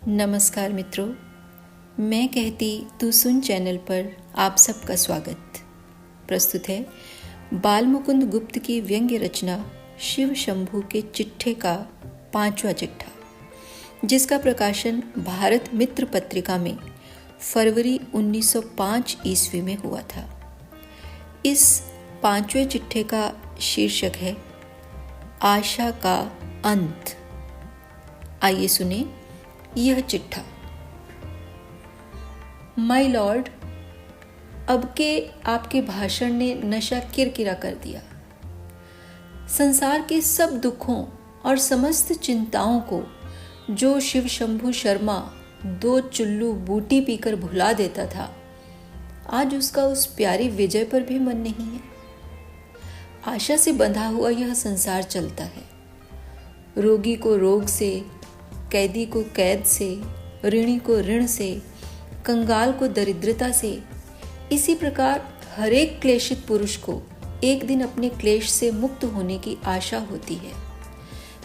नमस्कार मित्रों, मैं कहती तू सुन चैनल पर आप सबका स्वागत। प्रस्तुत है बाल मुकुंद गुप्त की व्यंग्य रचना शिव शंभू के चिट्ठे का 5वां चिट्ठा, जिसका प्रकाशन भारत मित्र पत्रिका में फरवरी 1905 ईस्वी में हुआ था। इस 5वें चिट्ठे का शीर्षक है आशा का अंत। आइए सुने यह चिट्ठा। माय लॉर्ड, अब के आपके भाषण ने नशा किरकिरा कर दिया। संसार के सब दुखों और समस्त चिंताओं को जो शिव शंभू शर्मा 2 चुल्लू बूटी पीकर भुला देता था, आज उसका उस प्यारी विजय पर भी मन नहीं है। आशा से बंधा हुआ यह संसार चलता है। रोगी को रोग से, कैदी को कैद से, ऋणी को ऋण से, कंगाल को दरिद्रता से, इसी प्रकार हरेक क्लेशित पुरुष को एक दिन अपने क्लेश से मुक्त होने की आशा होती है।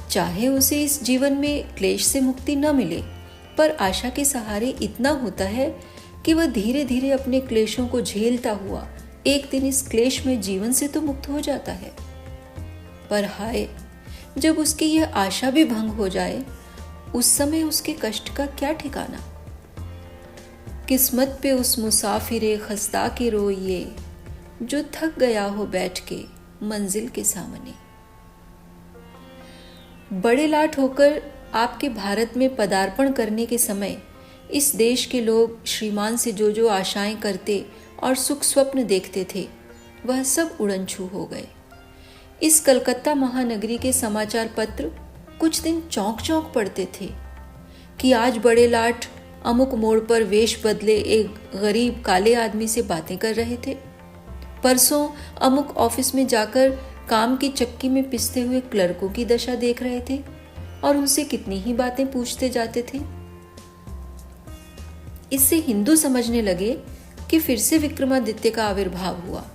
चाहे उसे इस जीवन में क्लेश से मुक्ति न मिले, पर आशा के सहारे इतना होता है कि वह धीरे धीरे अपने क्लेशों को झेलता हुआ एक दिन इस क्लेश में जीवन से तो मुक्त हो जाता है। पर हाय, जब उसकी यह आशा भी भंग हो जाए, उस समय उसके कष्ट का क्या ठिकाना। किस्मत पे उस मुसाफिरे खस्ता के रोइए, जो थक गया हो बैठ के मंजिल के सामने। बड़े लाट होकर आपके भारत में पदार्पण करने के समय इस देश के लोग श्रीमान से जो जो आशाएं करते और सुख स्वप्न देखते थे, वह सब उड़न छू हो गए। इस कलकत्ता महानगरी के समाचार पत्र कुछ दिन चौंक चौंक पड़ते थे कि आज बड़े लाट अमुक मोड़ पर वेश बदले एक गरीब काले आदमी से बातें कर रहे थे। परसों अमुक ऑफिस में जाकर काम की चक्की में पिसते हुए क्लर्कों की दशा देख रहे थे और उनसे कितनी ही बातें पूछते जाते थे। इससे हिंदू समझने लगे कि फिर से विक्रमादित्य का आविर्भाव हुआ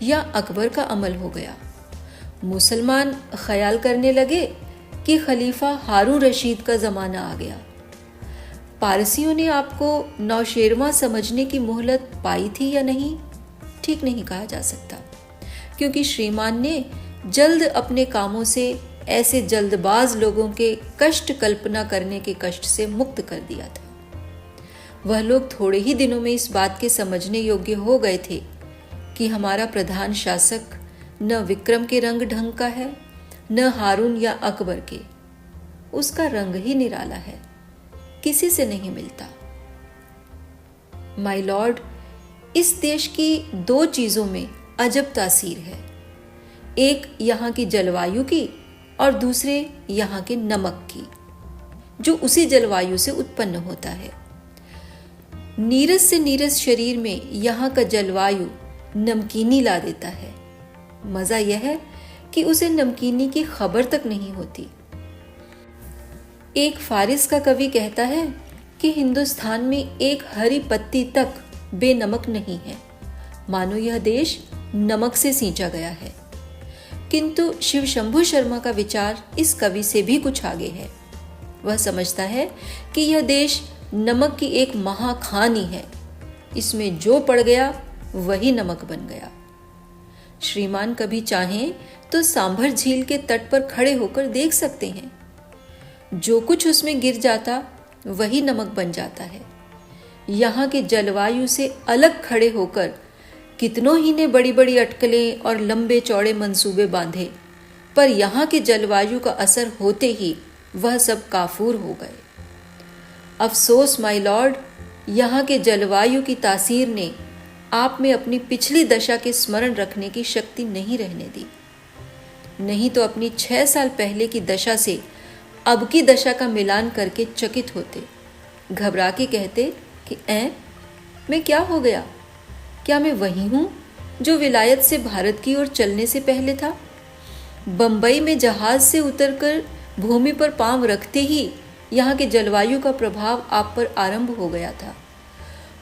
या अकबर का अमल हो गया। मुसलमान ख्याल करने लगे कि खलीफा हारून रशीद का जमाना आ गया। पारसियों ने आपको नौशेरवा समझने की मोहलत पाई थी या नहीं, ठीक नहीं कहा जा सकता, क्योंकि श्रीमान ने जल्द अपने कामों से ऐसे जल्दबाज लोगों के कष्ट कल्पना करने के कष्ट से मुक्त कर दिया था। वह लोग थोड़े ही दिनों में इस बात के समझने योग्य हो गए थे कि हमारा प्रधान शासक न विक्रम के रंग ढंग का है, न हारून या अकबर के। उसका रंग ही निराला है, किसी से नहीं मिलता। माय लॉर्ड, इस देश की 2 चीजों में अजब तासीर है। एक यहाँ की जलवायु की और दूसरे यहाँ के नमक की, जो उसी जलवायु से उत्पन्न होता है। नीरस से नीरस शरीर में यहाँ का जलवायु नमकीनी ला देता है। मजा यह है कि उसे नमकीनी की खबर तक नहीं होती। एक फारिस का कवि कहता है कि हिंदुस्तान में एक हरी पत्ती तक बेनमक नहीं है, मानो यह देश नमक से सींचा गया है। किंतु शिव शंभू शर्मा का विचार इस कवि से भी कुछ आगे है। वह समझता है कि यह देश नमक की एक महाखानी है, इसमें जो पड़ गया वही नमक बन गया। श्रीमान कभी चाहें तो सांभर झील के तट पर खड़े होकर देख सकते हैं। जो कुछ उसमें गिर जाता वही नमक बन जाता है। यहाँ के जलवायु से अलग खड़े होकर कितनों ही ने बड़ी बड़ी अटकलें और लंबे चौड़े मंसूबे बांधे, पर यहाँ के जलवायु का असर होते ही वह सब काफूर हो गए। अफसोस माय लॉर्ड, यहाँ के जलवायु की तासीर ने आप में अपनी पिछली दशा के स्मरण रखने की शक्ति नहीं रहने दी। नहीं तो अपनी 6 साल पहले की दशा से अब की दशा का मिलान करके चकित होते, घबरा के कहते कि मैं क्या हो गया? क्या मैं वही हूँ जो विलायत से भारत की ओर चलने से पहले था? बंबई में जहाज से उतरकर भूमि पर पांव रखते ही यहाँ के जलवायु का प्रभाव आप पर आरंभ हो गया था।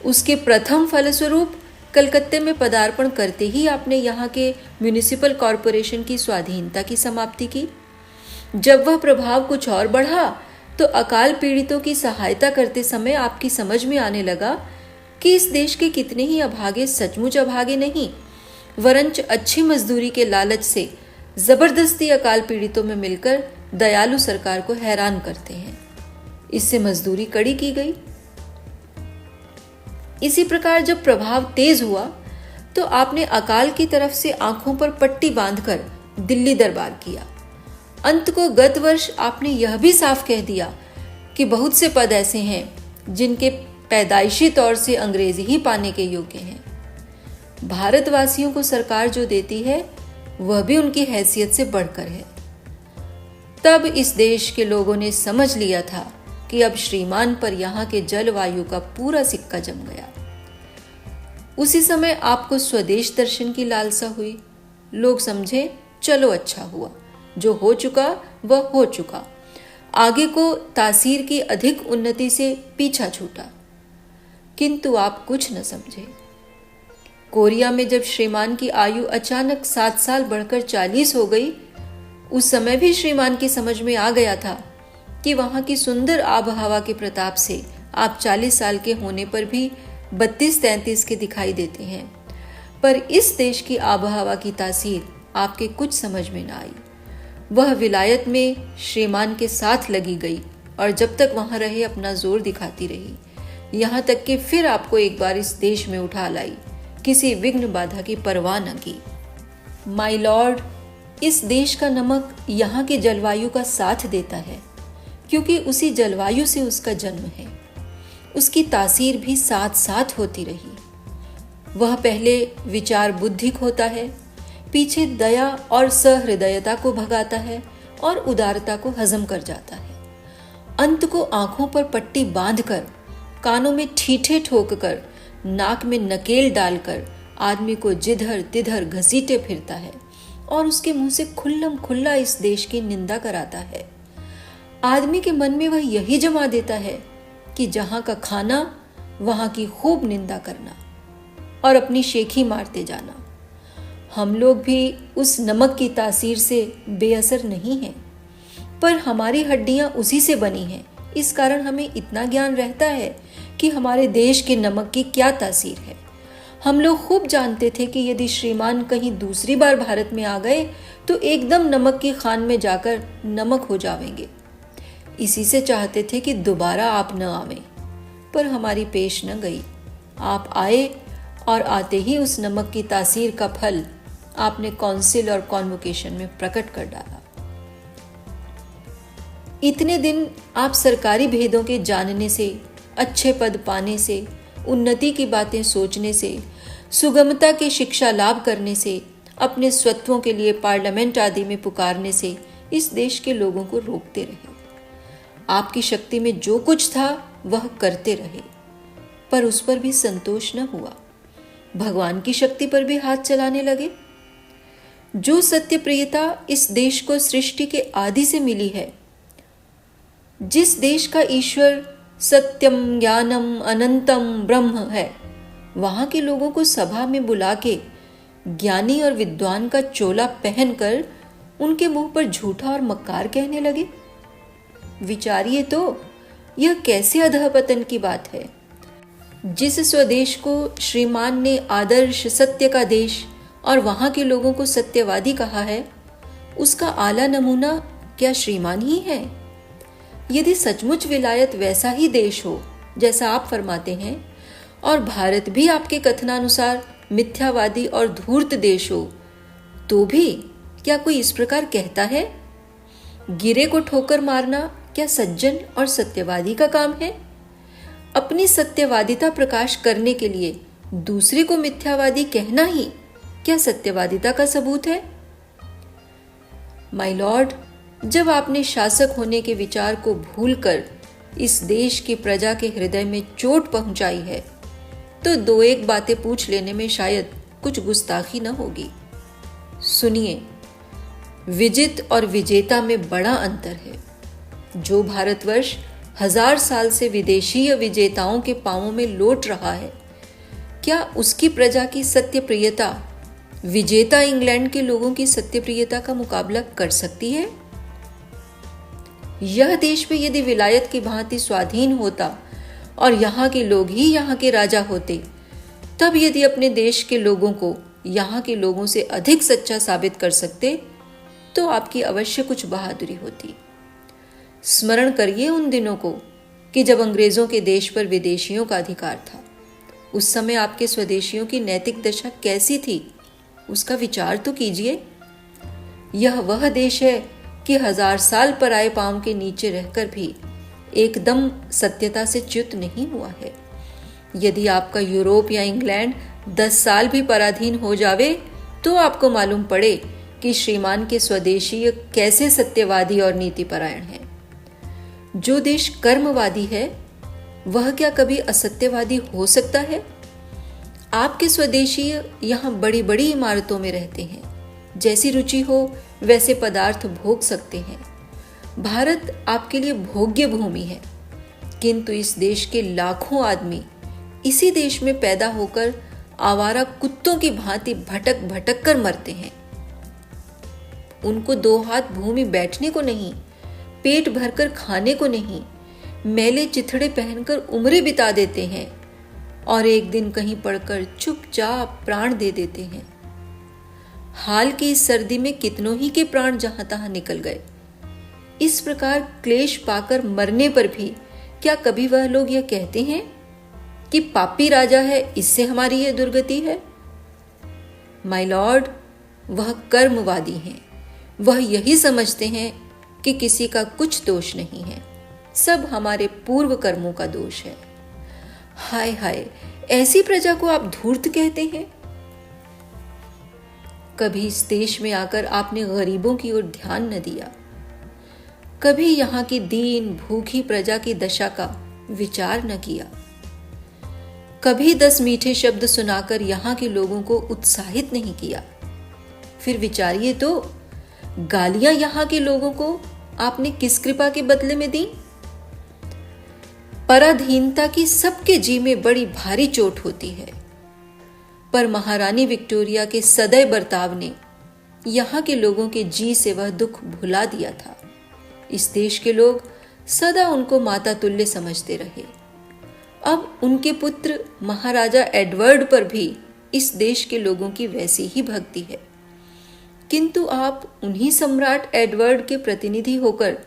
उसके प्रथम फलस्वरूप कलकत्ते में पदार्पण करते ही आपने यहाँ के म्युनिसिपल कॉरपोरेशन की स्वाधीनता की समाप्ति की। जब वह प्रभाव कुछ और बढ़ा तो अकाल पीड़ितों की सहायता करते समय आपकी समझ में आने लगा कि इस देश के कितने ही अभागे सचमुच अभागे नहीं, वरंच अच्छी मजदूरी के लालच से जबरदस्ती अकाल पीड़ितों में मिलकर दयालु सरकार को हैरान करते हैं। इससे मजदूरी कड़ी की गई। इसी प्रकार जब प्रभाव तेज हुआ तो आपने अकाल की तरफ से आंखों पर पट्टी बांधकर दिल्ली दरबार किया। अंत को गत वर्ष आपने यह भी साफ कह दिया कि बहुत से पद ऐसे हैं जिनके पैदाइशी तौर से अंग्रेजी ही पाने के योग्य हैं। भारतवासियों को सरकार जो देती है वह भी उनकी हैसियत से बढ़कर है। तब इस देश के लोगों ने समझ लिया था कि अब श्रीमान पर यहाँ के जलवायु का पूरा सिक्का जम गया। उसी समय आपको स्वदेश दर्शन की लालसा हुई। लोग समझे चलो अच्छा हुआ, जो हो चुका वह हो चुका, आगे को तासीर की अधिक उन्नति से पीछा छूटा। किंतु आप कुछ न समझे। कोरिया में जब श्रीमान की आयु अचानक 7 साल बढ़कर 40 हो गई, उस समय भी श्रीमान की समझ में आ गया था कि वहां की सुंदर आब हवा के प्रताप से आप 40 साल के होने पर भी 32-33 के दिखाई देते हैं। पर इस देश की आब हवा की तासीर आपके कुछ समझ में न आई। वह विलायत में श्रीमान के साथ लगी गई और जब तक वहां रहे अपना जोर दिखाती रही, यहाँ तक कि फिर आपको एक बार इस देश में उठा लाई, किसी विघ्न बाधा की परवाह न की। माय लॉर्ड, इस देश का नमक यहाँ की जलवायु का साथ देता है, क्योंकि उसी जलवायु से उसका जन्म है। उसकी तासीर भी साथ साथ होती रही। वह पहले विचार बुद्धिक होता है, पीछे दया और सहृदयता को भगाता है और उदारता को हजम कर जाता है। अंत को आंखों पर पट्टी बांधकर, कानों में ठीठे ठोककर, नाक में नकेल डालकर आदमी को जिधर तिधर घसीटे फिरता है और उसके मुंह से खुल्लम खुल्ला इस देश की निंदा कराता है। आदमी के मन में वह यही जमा देता है कि जहां का खाना वहां की खूब निंदा करना और अपनी शेखी मारते जाना। हम लोग भी उस नमक की तासीर से बेअसर नहीं हैं, पर हमारी हड्डियां उसी से बनी हैं। इस कारण हमें इतना ज्ञान रहता है कि हमारे देश के नमक की क्या तासीर है। हम लोग खूब जानते थे कि यदि श्रीमान कहीं दूसरी बार भारत में आ गए तो एकदम नमक की खान में जाकर नमक हो जावेंगे। इसी से चाहते थे कि दोबारा आप न आवें, पर हमारी पेश न गई। आप आए और आते ही उस नमक की तासीर का फल आपने काउंसिल और कॉन्वोकेशन में प्रकट कर डाला। इतने दिन आप सरकारी भेदों के जानने से, अच्छे पद पाने से, उन्नति की बातें सोचने से, सुगमता की शिक्षा लाभ करने से, अपने स्वत्वों के लिए पार्लियामेंट आदि में पुकारने से इस देश के लोगों को रोकते रहे। आपकी शक्ति में जो कुछ था वह करते रहे, पर उस पर भी संतोष न हुआ। भगवान की शक्ति पर भी हाथ चलाने लगे। जो सत्य प्रियता इस देश को सृष्टि के आदि से मिली है, जिस देश का ईश्वर सत्यम ज्ञानम अनंतम ब्रह्म है, वहां के लोगों को सभा में बुला के ज्ञानी और विद्वान का चोला पहनकर उनके मुंह पर झूठा और मक्कार कहने लगे। विचारिए तो, यह कैसे अधःपतन की बात है। जिस स्वदेश को श्रीमान ने आदर्श सत्य का देश और वहां के लोगों को सत्यवादी कहा है, उसका आला नमूना क्या श्रीमान ही है? यदि सचमुच विलायत वैसा ही देश हो जैसा आप फरमाते हैं, और भारत भी आपके कथनानुसार मिथ्यावादी और धूर्त देश हो, तो भी क्या कोई इस प्रकार कहता है? गिरे को ठोकर मारना क्या सज्जन और सत्यवादी का काम है? अपनी सत्यवादिता प्रकाश करने के लिए दूसरे को मिथ्यावादी कहना ही क्या सत्यवादिता का सबूत है? माय लॉर्ड, जब आपने शासक होने के विचार को भूलकर इस देश की प्रजा के हृदय में चोट पहुंचाई है, तो 2-1 बातें पूछ लेने में शायद कुछ गुस्ताखी न होगी। सुनिए, विजित और विजेता में बड़ा अंतर है। जो भारतवर्ष 1000 साल से विदेशीय विजेताओं के पांवों में लौट रहा है, क्या उसकी प्रजा की सत्यप्रियता विजेता इंग्लैंड के लोगों की सत्यप्रियता का मुकाबला कर सकती है? यह देश भी यदि विलायत की भांति स्वाधीन होता और यहाँ के लोग ही यहाँ के राजा होते, तब यदि अपने देश के लोगों को यहाँ के लोगों से अधिक सच्चा साबित कर सकते तो आपकी अवश्य कुछ बहादुरी होती। स्मरण करिए उन दिनों को कि जब अंग्रेजों के देश पर विदेशियों का अधिकार था। उस समय आपके स्वदेशियों की नैतिक दशा कैसी थी, उसका विचार तो कीजिए। यह वह देश है कि 1000 साल पराए पांव के नीचे रहकर भी एकदम सत्यता से च्युत नहीं हुआ है। यदि आपका यूरोप या इंग्लैंड 10 साल भी पराधीन हो जावे तो आपको मालूम पड़े कि श्रीमान के स्वदेशी कैसे सत्यवादी और नीतिपरायण हैं। जो देश कर्मवादी है वह क्या कभी असत्यवादी हो सकता है? आपके स्वदेशी यहाँ बड़ी बड़ी इमारतों में रहते हैं, जैसी रुचि हो वैसे पदार्थ भोग सकते हैं। भारत आपके लिए भोग्य भूमि है, किंतु इस देश के लाखों आदमी इसी देश में पैदा होकर आवारा कुत्तों की भांति भटक भटक कर मरते हैं। उनको 2 हाथ भूमि बैठने को नहीं, पेट भरकर खाने को नहीं, मैले चिथड़े पहनकर उम्रें बिता देते हैं और एक दिन कहीं पड़कर चुपचाप प्राण दे देते हैं। हाल की इस सर्दी में कितनों ही के प्राण जहां तहां निकल गए। इस प्रकार क्लेश पाकर मरने पर भी क्या कभी वह लोग यह कहते हैं कि पापी राजा है, इससे हमारी यह दुर्गति है? माय लॉर्ड, वह कर्मवादी हैं। वह यही समझते हैं कि किसी का कुछ दोष नहीं है, सब हमारे पूर्व कर्मों का दोष है। हाय हाय, ऐसी प्रजा को आप धूर्त कहते हैं? कभी इस देश में आकर आपने गरीबों की ओर ध्यान न दिया, कभी यहाँ की दीन भूखी प्रजा की दशा का विचार न किया, कभी 10 मीठे शब्द सुनाकर यहाँ के लोगों को उत्साहित नहीं किया। फिर विचारिए तो, गालियां यहाँ के लोगों को आपने किस कृपा के बदले में दी? पराधीनता की सबके जी में बड़ी भारी चोट होती है, पर महारानी विक्टोरिया के सदैव बर्ताव ने यहाँ के लोगों के जी से वह दुख भुला दिया था। इस देश के लोग सदा उनको माता तुल्य समझते रहे। अब उनके पुत्र महाराजा एडवर्ड पर भी इस देश के लोगों की वैसी ही भक्ति है, किंतु आप उन्हीं सम्राट एडवर्ड के प्रतिनिधि होकर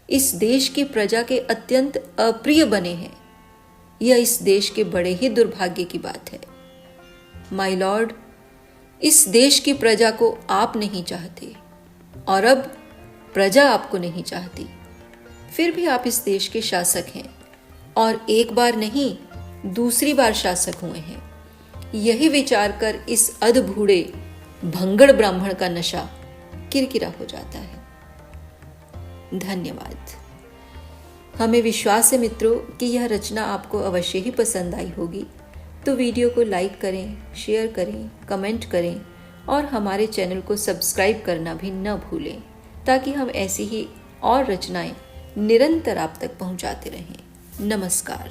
इस देश की प्रजा के अत्यंत अप्रिय बने हैं। यह इस देश के बड़े ही दुर्भाग्य की बात है। माय लॉर्ड, इस देश की प्रजा को आप नहीं चाहते और अब प्रजा आपको नहीं चाहती, फिर भी आप इस देश के शासक हैं और एक बार नहीं दूसरी बार शासक हुए हैं। यही विचार कर इस अधबूढ़े भंगड़ ब्राह्मण का नशा किरकिरा हो जाता है। धन्यवाद। हमें विश्वास है मित्रों कि यह रचना आपको अवश्य ही पसंद आई होगी, तो वीडियो को लाइक करें, शेयर करें, कमेंट करें और हमारे चैनल को सब्सक्राइब करना भी न भूलें, ताकि हम ऐसी ही और रचनाएं निरंतर आप तक पहुंचाते रहें। नमस्कार।